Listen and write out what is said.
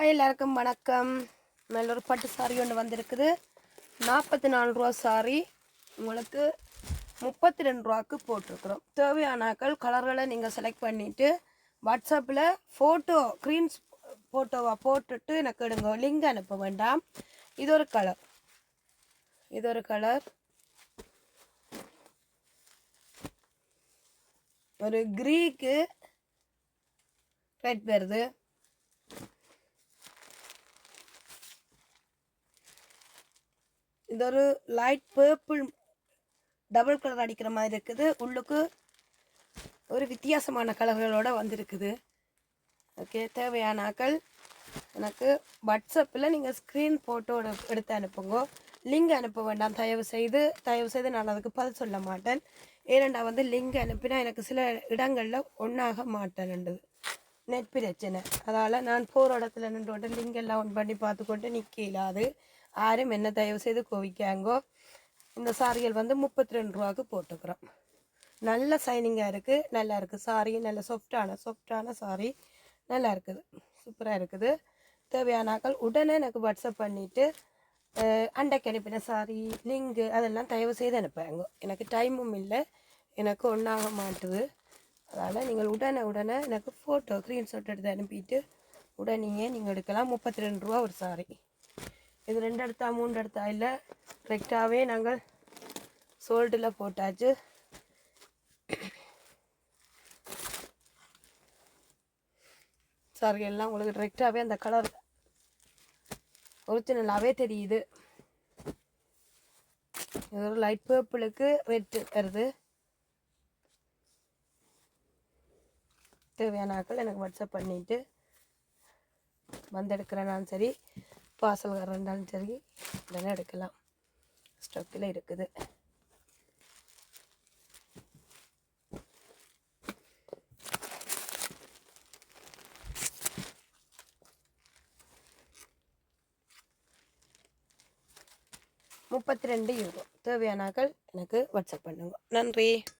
எல்லாருக்கும் வணக்கம். நல்ல ஒரு பட்டு சாரி ஒன்று வந்திருக்குது. 44 ரூபா சாரி உங்களுக்கு 32 ரூபாய்க்கு போட்டிருக்கிறோம். தேவையானாக்கள் கலர்களை நீங்கள் செலக்ட் பண்ணிவிட்டு வாட்ஸ்அப்பில் ஃபோட்டோ க்ரீன்ஸ் ஃபோட்டோவாக போட்டுட்டு எனக்கு எடுங்க. லிங்க் அனுப்ப வேண்டாம். இது ஒரு கலர் ஒரு க்ரீக்கு ரெட் வருது. இது ஒரு லைட் பர்பிள் டபுள் கலர் அடிக்கிற மாதிரி இருக்குது. உள்ளுக்கு ஒரு வித்தியாசமான கலர்களோடு வந்திருக்குது. ஓகே, தேவையானாக்கள் எனக்கு வாட்ஸ்அப்பில் நீங்கள் ஸ்க்ரீன் ஃபோட்டோ எடுத்து அனுப்புங்க. லிங்க் அனுப்ப வேண்டாம் தயவு செய்து நான் அதுக்கு பதில் சொல்ல மாட்டேன். ஏனெண்டா லிங்க் அனுப்பினா எனக்கு சில இடங்களில் ஒன்றாக மாட்டேன்ன்றது நெட் பிரச்சனை. அதால் நான் போகிற இடத்துல நின்று லிங்க் எல்லாம் ஒன் பண்ணி பார்த்துக்கொண்டு நிற்க இல்லாது. யாரும் என்ன தயவு செய்து கோவிக்காங்கோ. இந்த சாரிகள் 32 ரூபாய்க்கு போட்டுக்கிறோம். நல்ல சைனிங்காக இருக்குது, நல்லா இருக்குது. சாரி நல்ல சாஃப்டான சாரி நல்லா இருக்குது, சூப்பராக இருக்குது. தேவையானாக்கள் உடனே எனக்கு வாட்ஸ்அப் பண்ணிவிட்டு அண்டைக்கு அனுப்பின சாரி லிங்கு அதெல்லாம் தயவு செய்து அனுப்புங்க. எனக்கு டைமும் இல்லை, எனக்கு ஒன்றாக மாட்டுது. அதனால் நீங்கள் உடனே எனக்கு ஃபோட்டோ ஸ்க்ரீன்ஷாட் எடுத்து அனுப்பிட்டு உடனேயே நீங்கள் எடுக்கலாம். 32 ரூபா ஒரு சாரி. இது 2 எடுத்தா 3 எடுத்தா இல்லை, கரெக்டாகவே நாங்கள் சோல்டில் போட்டாச்சு. சாரி எல்லாம் உங்களுக்கு கரெக்டாகவே அந்த கலர் ஒரிஜினலாகவே தெரியுது. இது ஒரு லைட் பர்பிளுக்கு ரெட் வருது. தேவையான ஆட்கள் எனக்கு வாட்ஸ்அப் பண்ணிவிட்டு எடுக்கிறேன்னாலும் சரி, பார்சல்காரர் இருந்தாலும் சரி, உடனே எடுக்கலாம். ஸ்டாக்கில் இருக்குது. €32. தேவையானாக்கள் எனக்கு வாட்ஸ்அப் பண்ணுங்க. நன்றி.